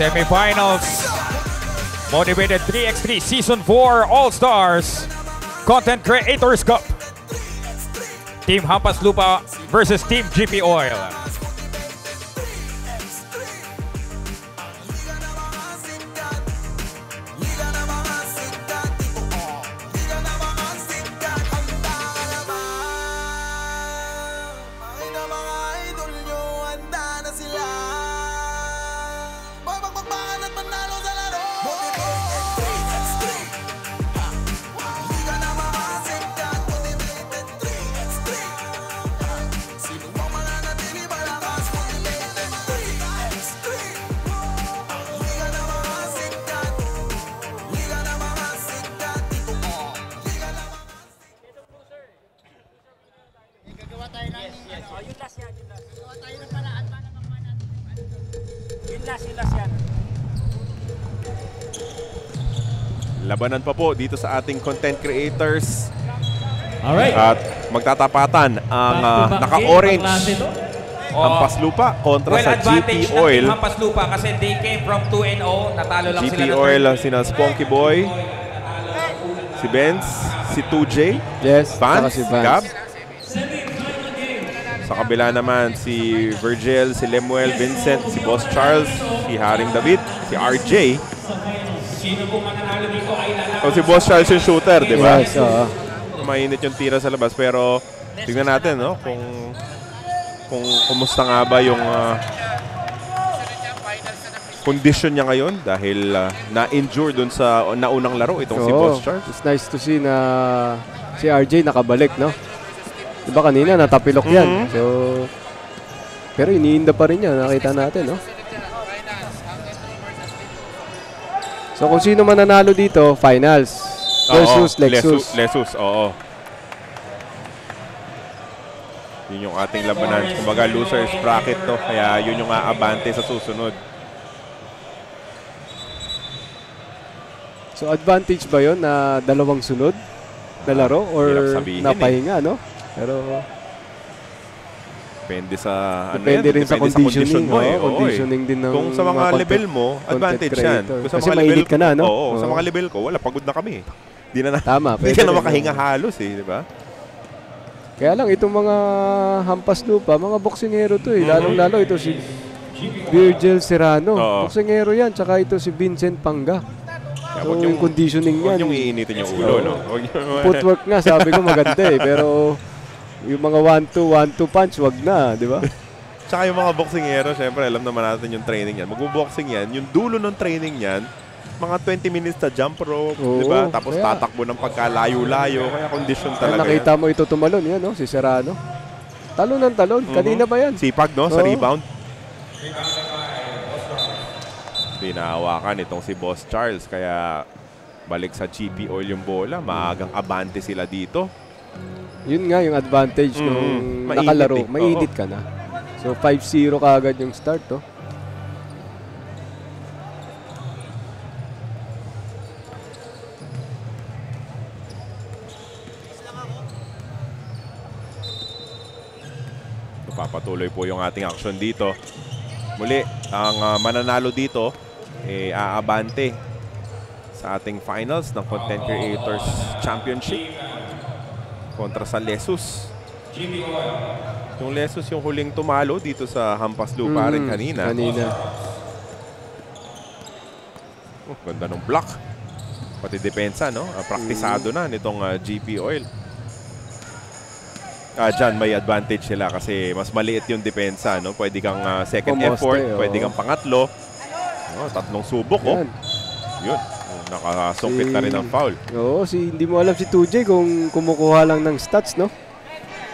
Semifinals. Motivated 3x3 Season 4 All-Stars Content Creators Cup. Team Hampas Lupa versus Team GP Oil. Labanan pa po dito sa ating content creators. Alright. At magtatapatan ang naka-orange Hampas Lupa kontra sa GP Oil. Hampas Lupa kasi they came from 2-0. Natalo lang GP sila. GP Oil sina Spunky Boy, si Benz, si 2J, yes, Vance, si Vance. Gab. Sa kabila naman si Virgil, si Lemuel, Vincent, si Boss Charles, si Haring David, si RJ. O si Boss Charles yung shooter, di ba? Yes, mainit yung tira sa labas, pero tingnan natin, no, kung kumusta nga ba yung condition niya ngayon dahil na-injure dun sa naunang laro itong si Boss Charles. It's nice to see na si RJ nakabalik, no? Diba kanina natapilok yan. So, pero iniinda pa rin yan, nakita natin, no? So kung sino man nanalo dito, finals versus Lexus. Lexus, oo. Yun yung ating labanan. Kumbaga losers bracket to, kaya yun yung aabante sa susunod. So advantage ba yun na dalawang sunod na laro or napahinga, no? Pero depende sa depende rin sa conditioning mo, conditioning din ng kung sa mga level mo, advantage yan. Kasi mainit ka na, no? Oo, sa mga level ko, wala, pagod na kami. Di na tama, di ka na makahinga halos eh, di ba? Kaya lang itong mga Hampas Lupa, mga boksingero to eh. Lalong-lalo ito si Virgil Serrano. Boksingero yan, tsaka ito si Vincent Panga. So yung conditioning yan. Huwag yung iinitin yung ulo, no? Footwork nga, sabi ko maganda eh. Pero yung mga 1-2 punch, wag na, di ba? Tsaka yung mga boksingero, syempre alam naman natin yung training yan. Magbo-boxing yan, yung dulo ng training yan, mga 20 minutes sa jump rope, di ba? Tapos tatakbo ng pagkalayo-layo, kaya condition talaga nakita mo ito tumalon, yan, no? Si Serrano. Talon ng talon, kanina ba yan? Sipag, no? Sa rebound. Pinahawakan itong si Boss Charles, kaya balik sa GP Oil yung bola. Maagang abante sila dito. Yun nga yung advantage nung nakalaro. Mainit ka na. So 5-0 kaagad yung start, to. Papatuloy po yung ating action dito. Muli, ang mananalo dito aabante sa ating finals ng Content Creators Championship kontra sa Lexus. Yung Lexus yung huling tumalo dito sa Hampas Lupa rin kanina. Ganda ng block. Pati depensa, no? Praktisado na nitong GP Oil. Diyan may advantage sila kasi mas maliit yung depensa, no? Pwede kang second effort, pwede kang pangatlo. Tatlong subok, Yun. Nakasungkit na rin ang foul. Oo, hindi mo alam si 2J kung kumukuha lang ng stats, no?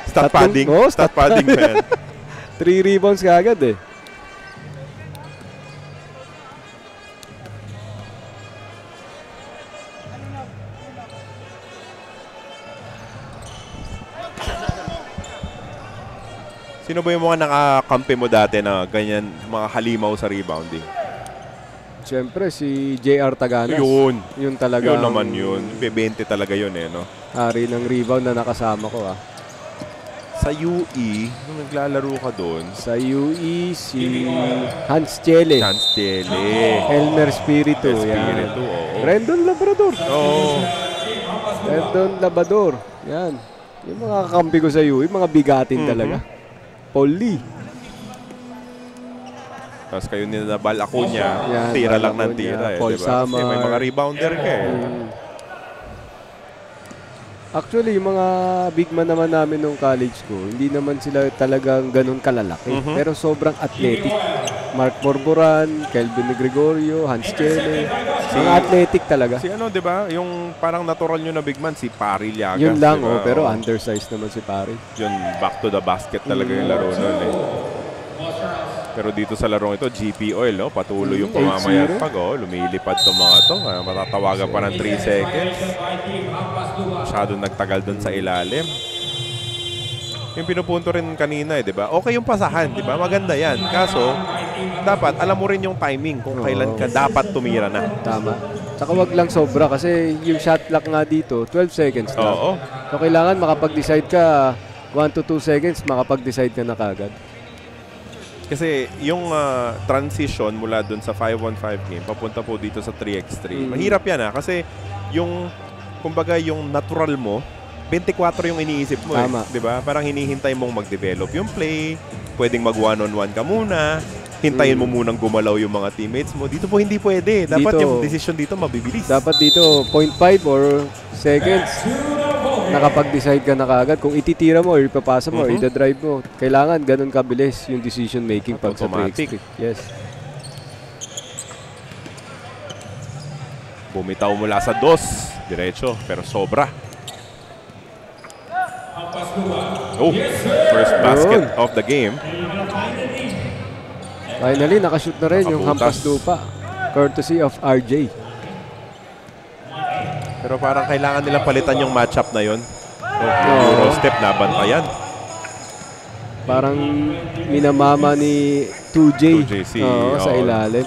Stat padding. Stat padding, man. 3 rebounds kaagad, eh. Sino ba yung mga nakakampi mo dati na ganyan, mga halimaw sa rebounding? Siyempre, si JR Taganas. Yun. Yun talaga. Yun naman yun. 20 talaga yun, eh, no? Hari ng rebound na nakasama ko, Sa UE, nung naglalaro ka doon, Sa UE, si Hans Chele. Chance Tele. Elmer Spiritu. Espiritu, Yan. oo. Rendon Labrador. Oo. Rendon Labrador. Yan. Yung mga kakampi ko sa UE, mga bigatin talaga. Paul Lee. Tapos kayo ninabal ako niya, Yan, tira lang Bal ng tira Acuña, eh, Paul diba? Samar. Kasi may mga rebounder ka eh. Actually, yung mga big man naman namin nung college ko, hindi naman sila talagang ganun kalalaki. Pero sobrang athletic. Mark Borboran, Kelvin Gregorio, Hans Chele. Mga athletic talaga. Si ano, di ba? Yung parang natural nyo na big man, si Pari Llagas. Yun lang, diba? pero undersized naman si Pari. Yun, back to the basket talaga yung laro nun eh. Pero dito sa larong ito, GP Oil, no? Patuloy yung pamamayagpag, oh. Lumilipad itong mga to. Matatawagan pa ng 3 seconds. Masyadong nagtagal dun sa ilalim. Yung pinupunto rin kanina, di ba? Okay yung pasahan, di ba? Maganda yan. Kaso, dapat alam mo rin yung timing kung kailan ka dapat tumira na. Tama. Saka wag lang sobra kasi yung shot clock nga dito, 12 seconds lang. Oo. So kailangan makapag-decide ka 1 to 2 seconds, makapag-decide ka na kagad. Kasi yung transition mula dun sa 5-on-5 game, papunta po dito sa 3x3. Mahirap yan kasi yung, kumbaga yung natural mo, 24 yung iniisip mo eh. Diba? Parang hinihintay mong mag-develop yung play, pwedeng mag one-on-one ka muna, hintayin mo munang gumalaw yung mga teammates mo. Dito po hindi pwede. Dapat dito, yung decision dito mabibilis. Dapat dito 0.5 or seconds. Nakapag-decide ka na kagad kung ititira mo or ipapasa mo or ida-drive mo. Kailangan ganun kabilis yung decision making pag sa 3x3. Yes. Bumitaw mula sa 2. Diretso, pero sobra. Oh, first basket of the game. Finally, nakashoot na rin yung Nakabutas. hampas lupa. Courtesy of RJ. Pero parang kailangan nilang palitan yung matchup na yun. Yung Euro step, nabantayan. Parang minamama ni 2JC sa ilalim.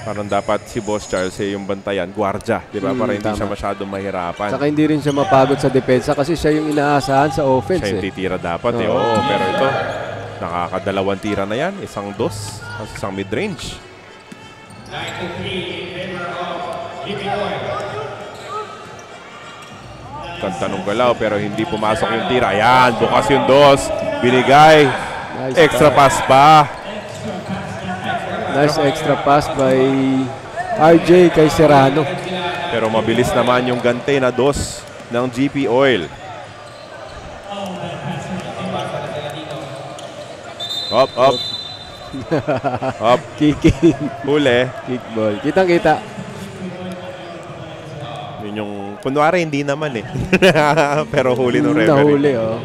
Parang dapat si Boss Charles yung bantayan, gwardya, di ba? Para hindi siya masyadong mahirapan. Saka hindi rin siya mapagod sa depensa kasi siya yung inaasahan sa offense. Siya yung titira dapat eh. Oo, pero ito, nakakadalawang tira na yan. Isang 2, isang mid-range. Tanong galaw pero hindi pumasok yung tira. Ayan, bukas yung 2. Binigay. Nice Extra pass pa. Nice extra pass by RJ kay Serrano. Pero mabilis naman yung gante na 2 ng GP Oil. Up, up. Up. Kicking. Huli. Kickball. Kitang-kita. Yun yung, kunwari hindi naman eh. Pero huli ng referee. Nahuli, oh.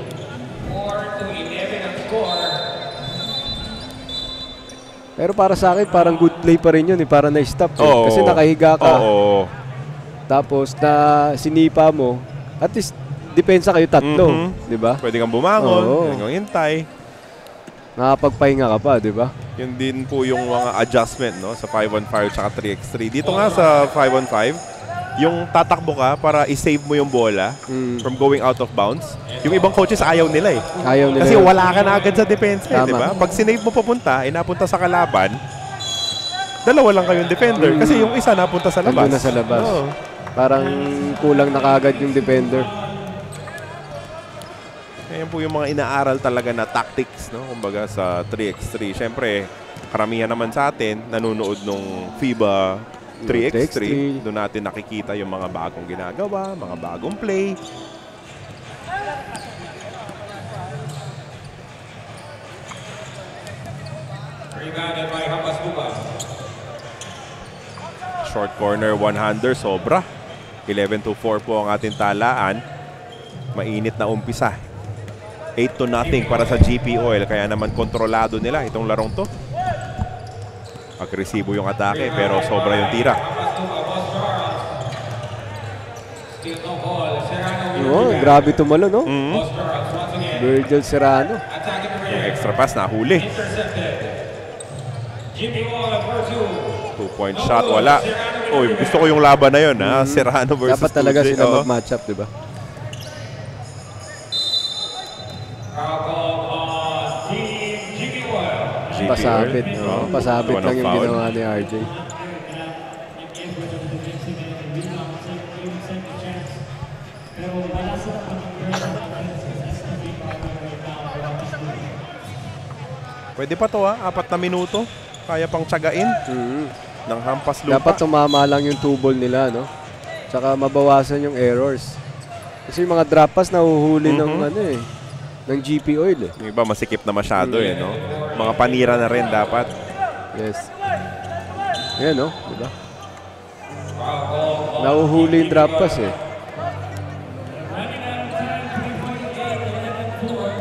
Pero para sa akin, parang good play pa rin yun eh. Para na-stop. Oo. Kasi nakahiga ka. Oo. Tapos na sinipa mo. At least, depensa kayo tatlo. Di ba? Pwede kang bumangon. Pwede kang hintay. Nakapagpahinga ka pa, di ba? Yun din po yung mga adjustment no, sa 5-on-5 at 3x3. Dito nga sa 5-on-5, yung tatakbo ka para i-save mo yung bola from going out of bounds. Yung ibang coaches ayaw nila eh. Ayaw nila. Kasi wala ka na agad sa depensa eh, di Tama. ba? Pag sinave mo papunta, napunta sa kalaban, dalawa lang kayong defender. Kasi yung isa napunta sa labas. Nandun na sa labas. Oo. Parang kulang na kagad yung defender. Ayan po yung mga inaaral talaga na tactics, no? Kumbaga sa 3x3. Siyempre, karamihan naman sa atin, nanonood nung FIBA 3x3. Doon natin nakikita yung mga bagong ginagawa, mga bagong play. Short corner, one-hander, sobra. 11-4 po ang ating talaan. Mainit na umpisa. 8-0 para sa GP Oil. Kaya naman kontrolado nila itong larong to. Agresibo yung atake pero sobra yung tira. Oh, grabe tumalo, no? Virgil Serrano. Yung extra pass nahuli. 2-point shot, wala. Uy, gusto ko yung laban na yun, ha? Serrano versus Dapat talaga 2J. sila mag-match up, di ba? Pasabit. Pasabit lang yung ginawa ni RJ. Pwede pa to, ha? 4 na minuto. Kaya pang tsagain ng hampas lupa. Dapat tumama lang yung tubol nila, no? Tsaka mabawasan yung errors. Kasi yung mga drop pass nahuhuli ng ng GP Oil eh. Yung iba masikip na masyado eh, no? Mga panira na rin dapat. Yes. Yan, no? Diba? Nahuhuli yung drop pass eh.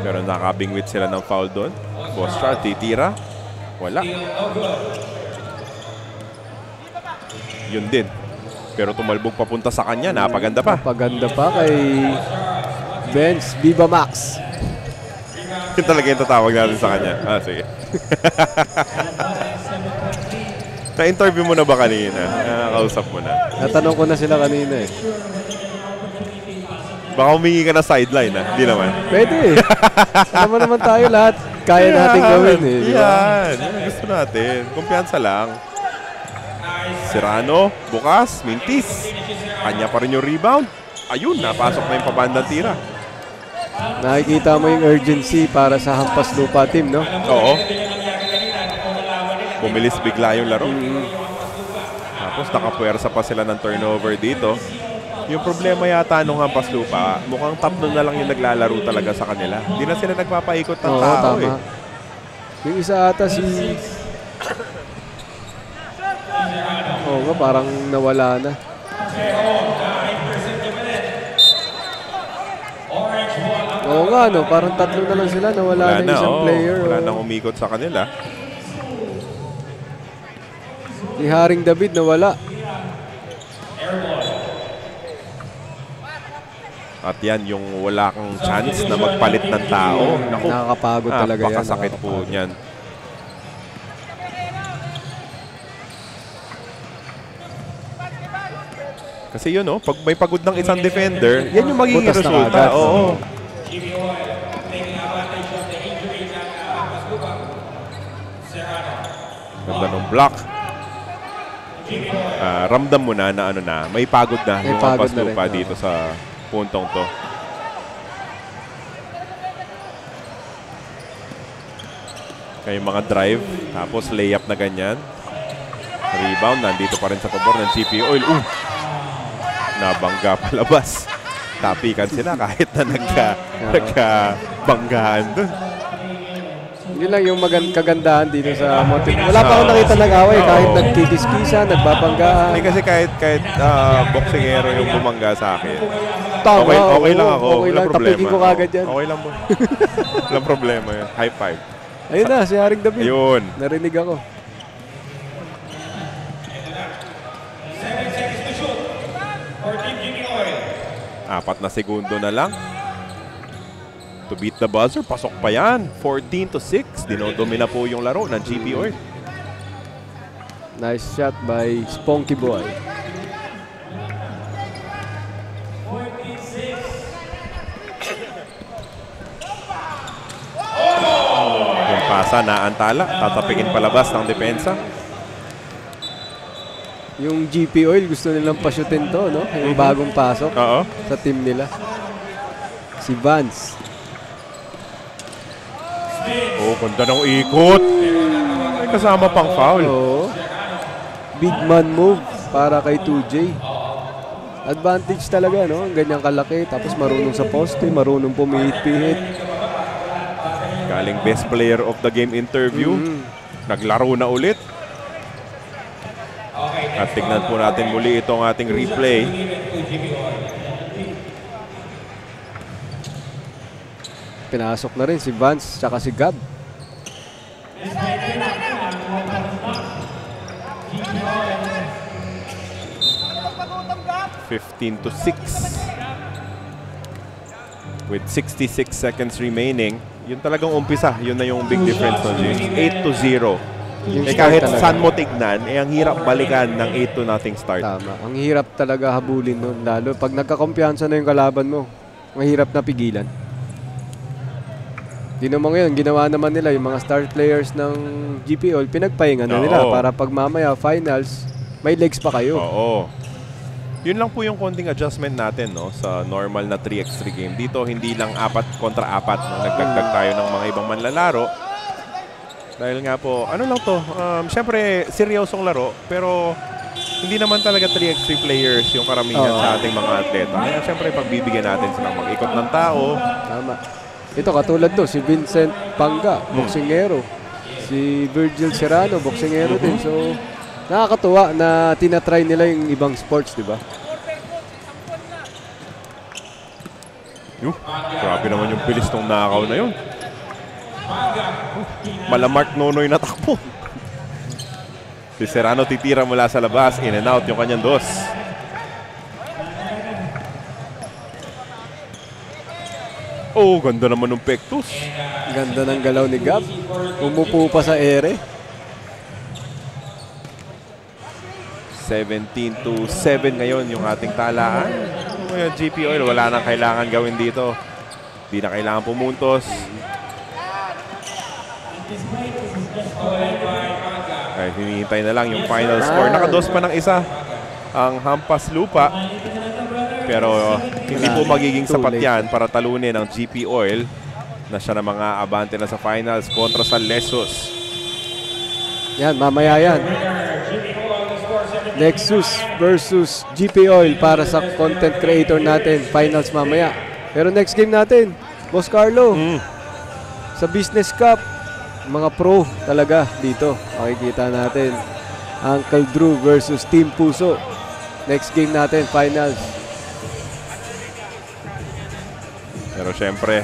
Pero nakabingwit sila ng foul doon. Bostral, titira. Wala. Yun din. Pero tumalbog papunta sa kanya. Napaganda pa. Napaganda pa kay Benz Viva Max. Yun talaga yung tatawag natin sa kanya. Ah, sige. Na-interview mo na ba kanina? Nakakausap mo na? Natanong ko na sila kanina eh. Baka humingi ka na sideline, ha? Hindi naman. Pwede eh. Alam mo naman tayo lahat. Kaya natin gawin eh. Yan. Yan gusto natin. Kumpiyansa lang. Serrano, bukas, mintis. Kanya pa rin yung rebound. Ayun, napasok na yung pabandang tira. Nakikita mo yung urgency para sa hampas lupa team, no? Oo. Bumilis bigla yung laro. Tapos nakapuwersa pa sila ng turnover dito. Yung problema yata nung hampas lupa, mukhang tatlo na lang yung naglalaro talaga sa kanila. Hindi na sila nagpapaikot ng tao tama. eh. Yung isa ata si... Oo nga, parang nawala na. Oo nga, no? Parang tatlo na lang sila. Nawala na isang player. Wala nang umikot sa kanila. Si Haring David nawala. At yan, yung wala kang chance na magpalit ng tao. Naku, nakakapagod talaga yan. Napakasakit po niyan. Kasi yun, oh, pag may pagod ng isang defender, yan yung magiging butas na resulta. agad. Oo. Ganda ng block. Ramdam mo na ano na, may pagod na yung hampas lupa dito sa puntong to. Kaya mga drive, tapos layup na ganyan. Rebound, nandito pa rin sa pabor ng GP Oil. Nabangga palabas. Tapikan sila kahit na nagkabanggaan dun. Yun lang yung kagandahan dito sa motive. Wala pa akong nakita nag-away kahit nagkikis-kisa, nagbabanggaan. Kasi kahit boksingero yung bumangga sa akin. Okay lang ako. Okay lang, tapikin ko kagad yan. Okay lang po. Walang problema yun. High five. Ayun na, si Haring David. Ayun. Narinig ako. Apat na segundo na lang. To beat the buzzer, pasok pa yan. 14-6. Dinodomina po yung laro ng GP Oil. Nice shot by Spunky Boy. Yung pasa naantala. Tatapikin palabas ng depensa. Yung GP Oil, gusto nilang pasyutin to, no? Yung bagong pasok sa team nila. Si Vance. Ganda ng ikot. May kasama pang foul. Big man move para kay 2J. Advantage talaga, no? Ganyang kalaki. Tapos marunong sa poste, marunong pumihit-pihit. Galing best player of the game interview. Naglaro na ulit. At tignan po natin muli itong ating replay. Pinasok na rin si Vance tsaka si Gab. (15-6) with 66 seconds remaining. Yun talagang umpisa. Yun na yung big difference, no, James? 8-0 Yung kahit start talaga. saan mo tignan, ang hirap balikan ng 8-0 start. Tama. Ang hirap talaga habulin nun. Lalo pag nagkakumpiyansa na yung kalaban mo, mahirap na pigilan. Di naman ngayon, ginawa naman nila yung mga star players ng GP Oil, pinagpahinga na nila para pag mamaya finals, may legs pa kayo. Oo. Yun lang po yung konting adjustment natin, no, sa normal na 3x3 game. Dito, hindi lang 4 kontra 4. No? Nagdagdag tayo ng mga ibang manlalaro. Dahil nga po, ano lang to, syempre, seryosong laro, pero hindi naman talaga 3x3 players yung karamihan sa ating mga atleta. Kaya syempre, pagbibigyan natin silang mag-ikot ng tao. Tama. Ito, katulad to, si Vincent Panga, boksingero. Si Virgil Serrano, boksingero din. So, nakakatuwa na tinatry nila yung ibang sports, di ba? Grabe naman yung bilis ng nakaw na yun. Malamark Nonoy na takbo. Si Serrano titira mula sa labas. In and out yung kanyang dos. Oh, ganda naman ng pectus. Ganda ng galaw ni Gab. Umupo pa sa ere. 17-7 ngayon yung ating talaan. Ngayon, GP Oil, wala nang kailangan gawin dito. Di na kailangan pumuntos. Ay, hinihintay na lang yung final score. Nakados pa ng isa ang Hampas Lupa. Pero hindi po magiging sapat yan para talunin ang GP Oil na siya na mga abante na sa finals kontra sa Lesus. Yan, mamaya yan. Lexus versus GP Oil para sa content creator natin. Finals mamaya. Pero next game natin, Boss Carlo. Sa Business Cup, mga pro talaga dito. Makikita natin Uncle Drew versus Team Puso. Next game natin, finals. Pero syempre,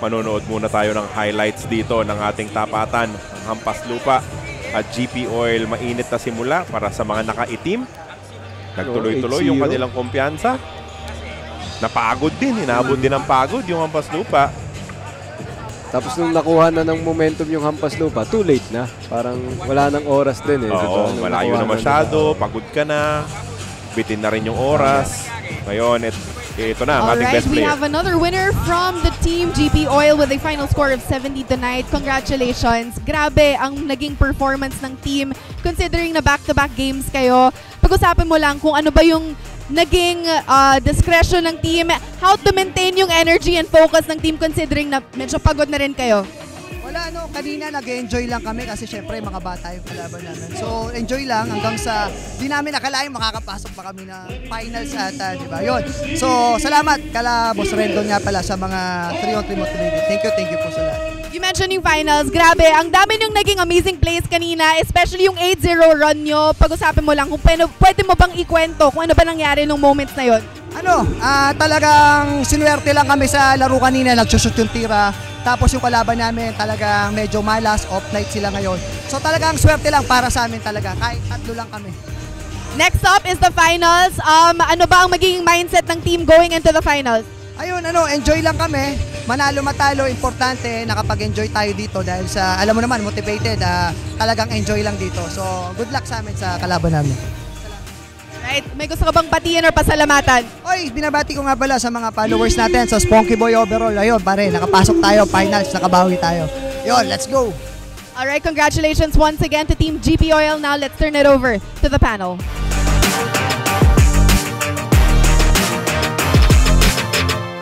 manonood muna tayo ng highlights dito ng ating tapatan. Ang Hampas Lupa at GP Oil, mainit na simula para sa mga nakaitim. Nagtuloy-tuloy yung kanilang kumpiyansa. Napagod din, inabot din ang pagod yung Hampas Lupa. Tapos nung nakuha na ng momentum yung Hampas Lupa, too late na. Parang wala nang oras din eh. Oo, malayo na masyado, pagod ka na, bitin na rin yung oras. Ngayon, ito na ang ating best player. We have another winner from the team GP Oil with a final score of 70 tonight. Congratulations. Grabe ang naging performance ng team considering na back-to-back games kayo. Pag-usapan mo lang kung ano ba yung naging discretion ng team, how to maintain yung energy and focus ng team considering na medyo pagod na rin kayo. Wala, kanina nag-enjoy lang kami kasi syempre mga bata yung kalaban namin. So enjoy lang hanggang sa di namin nakalain makakapasok pa kami na finals ata, di ba? Yun. So salamat kala Boss Rendon nga pala sa mga 3-on-3 motivated. Thank you po sa lahat. You mentioned yung finals. Grabe, ang dami yung naging amazing plays kanina, especially yung 8-0 run nyo. Pag-usapan mo lang kung pwede mo bang ikwento kung ano ba nangyari nung moments na yon. Talagang sinuwerte lang kami sa laro kanina, nagsushoot yung tira. Tapos yung kalaban namin talagang medyo malas, off-night sila ngayon. So talagang swerte lang para sa amin talaga, kahit tatlo lang kami. Next up is the finals. Ano ba ang magiging mindset ng team going into the finals? Ayun, enjoy lang kami. Manalo matalo, importante nakapag-enjoy tayo dito dahil sa, alam mo naman, motivated, talagang enjoy lang dito. So, good luck sa amin sa kalaban namin. Right, may gusto ka bang batiin or pasalamatan? Oy, binabati ko nga pala sa mga followers natin sa Spunky Boy Overall. Ayun, pare, nakapasok tayo, finals, nakabawi tayo. Yun, let's go! Alright, congratulations once again to Team GP Oil. Now let's turn it over to the panel.